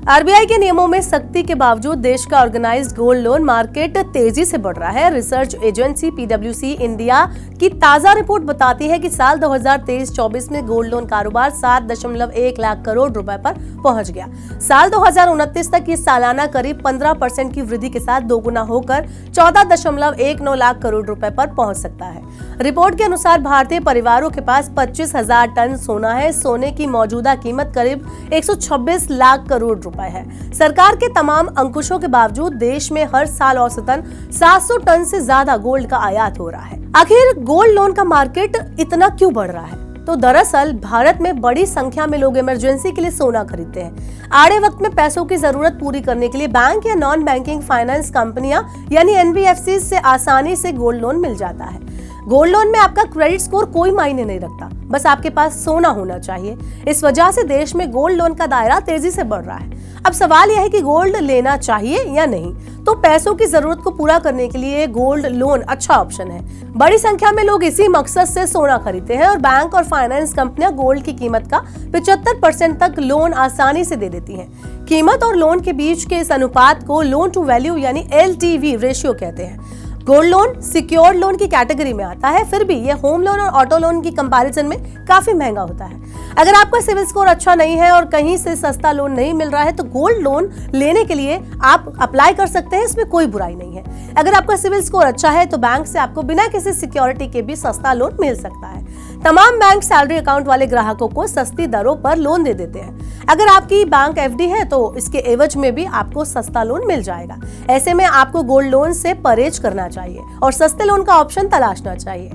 RBI के नियमों में सख्ती के बावजूद देश का ऑर्गेनाइज्ड गोल्ड लोन मार्केट तेजी से बढ़ रहा है। रिसर्च एजेंसी पीडब्ल्यूसी इंडिया की ताजा रिपोर्ट बताती है कि साल 2023-24 में गोल्ड लोन कारोबार 7.1 लाख करोड़ रुपए पर पहुंच गया। साल 2029 तक ये सालाना करीब 15% की वृद्धि के साथ दोगुना होकर 14.19 लाख करोड़ रुपए पर पहुंच सकता है। रिपोर्ट के अनुसार भारतीय परिवारों के पास 25,000 टन सोना है। सोने की मौजूदा कीमत करीब 126 लाख करोड़ रुपए है। सरकार के तमाम अंकुशों के बावजूद देश में हर साल औसतन 700 टन से ज्यादा गोल्ड का आयात हो रहा है। आखिर गोल्ड लोन का मार्केट इतना क्यों बढ़ रहा है? तो दरअसल भारत में बड़ी संख्या में लोग इमरजेंसी के लिए सोना खरीदते हैं। आड़े वक्त में पैसों की जरूरत पूरी करने के लिए बैंक या नॉन बैंकिंग फाइनेंस कंपनियां यानी एनबीएफसी से आसानी से गोल्ड लोन मिल जाता है। गोल्ड लोन में आपका क्रेडिट स्कोर कोई मायने नहीं रखता, बस आपके पास सोना होना चाहिए। इस वजह से देश में गोल्ड लोन का दायरा तेजी से बढ़ रहा है। अब सवाल यह है कि गोल्ड लेना चाहिए या नहीं। तो पैसों की जरूरत को पूरा करने के लिए गोल्ड लोन अच्छा ऑप्शन है। बड़ी संख्या में लोग इसी मकसद से सोना खरीदते हैं और बैंक और फाइनेंस कंपनियां गोल्ड की कीमत का 75% तक लोन आसानी से दे देती हैं। कीमत और लोन के बीच के इस अनुपात को लोन टू वैल्यू यानी LTV रेशियो कहते हैं। गोल्ड लोन सिक्योर्ड लोन की कैटेगरी में आता है, फिर भी ये होम लोन और ऑटो लोन की कंपैरिजन में काफी महंगा होता है। अगर आपका सिविल स्कोर अच्छा नहीं है और कहीं से सस्ता लोन नहीं मिल रहा है तो गोल्ड लोन लेने के लिए आप अप्लाई कर सकते हैं, इसमें कोई बुराई नहीं है। अगर आपका सिविल स्कोर अच्छा है तो बैंक से आपको बिना किसी सिक्योरिटी के भी सस्ता लोन मिल सकता है। तमाम बैंक सैलरी अकाउंट वाले ग्राहकों को सस्ती दरों पर लोन दे देते हैं। अगर आपकी बैंक एफडी है तो इसके एवज में भी आपको सस्ता लोन मिल जाएगा। ऐसे में आपको गोल्ड लोन से परहेज करना चाहिए और सस्ते लोन का ऑप्शन तलाशना चाहिए।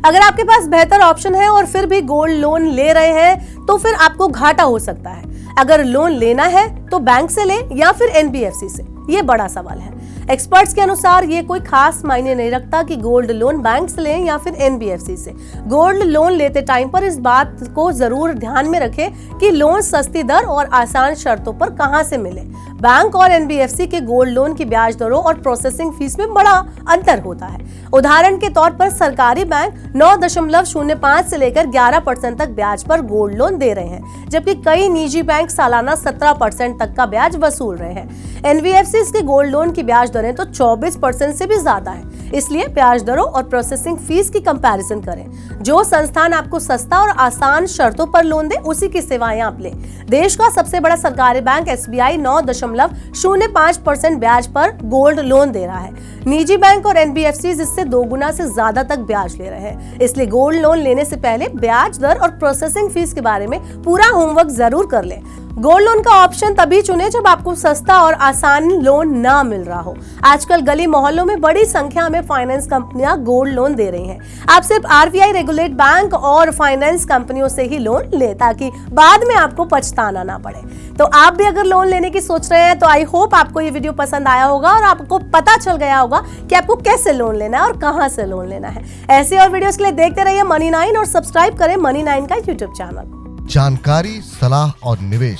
अगर आपके पास बेहतर ऑप्शन है और फिर भी गोल्ड लोन ले रहे हैं तो फिर आपको घाटा हो सकता है। अगर लोन लेना है तो बैंक से ले या फिर एनबीएफसी से, ये बड़ा सवाल है। एक्सपर्ट्स के अनुसार ये कोई खास मायने नहीं रखता कि गोल्ड लोन बैंक से लें या फिर एनबीएफसी से। गोल्ड लोन लेते टाइम पर इस बात को जरूर ध्यान में रखें कि लोन सस्ती दर और आसान शर्तों पर कहां से मिले। बैंक और एनबीएफसी के गोल्ड लोन की ब्याज दरों और प्रोसेसिंग फीस में बड़ा अंतर होता है। उदाहरण के तौर पर सरकारी बैंक 9.05 से लेकर 11% तक ब्याज पर गोल्ड लोन दे रहे हैं, जबकि कई निजी बैंक सालाना 17% तक का ब्याज वसूल रहे हैं। एनबीएफसी के गोल्ड लोन की ब्याज दरें तो 24% से भी ज्यादा है। इसलिए ब्याज दरों और प्रोसेसिंग फीस की कंपैरिजन करें। जो संस्थान आपको सस्ता और आसान शर्तों पर लोन दे उसी की सेवाएं आप लें। देश का सबसे बड़ा सरकारी बैंक एसबीआई 9.05% ब्याज पर गोल्ड लोन दे रहा है। निजी बैंक और एनबीएफसी इससे 2 गुना से ज्यादा तक ब्याज ले रहे हैं। इसलिए गोल्ड लोन लेने से पहले ब्याज दर और प्रोसेसिंग फीस के बारे में पूरा होमवर्क जरूर कर लें। गोल्ड लोन का ऑप्शन तभी चुने जब आपको सस्ता और आसान लोन ना मिल रहा हो। आजकल गली मोहल्लों में बड़ी संख्या में फाइनेंस कंपनियां गोल्ड लोन दे रही हैं। आप सिर्फ आरबीआई रेगुलेट बैंक और फाइनेंस कंपनियों से ही लोन लें ताकि बाद में आपको पछताना ना पड़े। तो आप भी अगर लोन लेने की सोच रहे हैं तो आई होप आपको ये वीडियो पसंद आया होगा और आपको पता चल गया होगा कि आपको कैसे लोन लेना है और कहां से लोन लेना है। ऐसे और वीडियोस के लिए देखते रहिए मनी 9 और सब्सक्राइब करें मनी 9 का यूट्यूब चैनल। जानकारी, सलाह और निवेश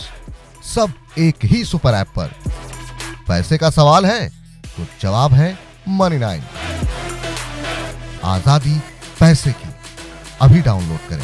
सब एक ही सुपर ऐप पर। पैसे का सवाल है तो जवाब है मनी 9। आजादी पैसे की। अभी डाउनलोड करें।